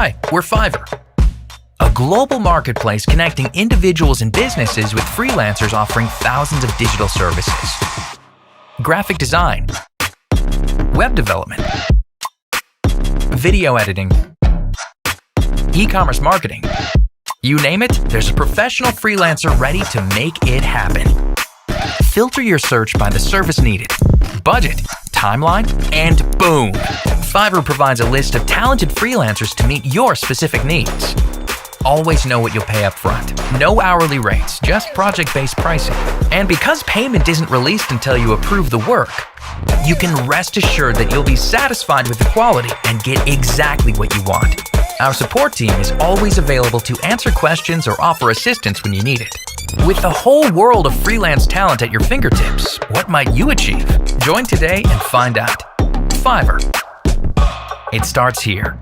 Hi, we're Fiverr, a global marketplace connecting individuals and businesses with freelancers offering thousands of digital services. Graphic design, web development, video editing, e-commerce marketing. You name it, there's a professional freelancer ready to make it happen. Filter your search by the service needed, budget, timeline, and boom! Fiverr provides a list of talented freelancers to meet your specific needs. Always know what you'll pay up front. No hourly rates, just project-based pricing. And because payment isn't released until you approve the work, you can rest assured that you'll be satisfied with the quality and get exactly what you want. Our support team is always available to answer questions or offer assistance when you need it. With the whole world of freelance talent at your fingertips, what might you achieve? Join today and find out. Fiverr. It starts here.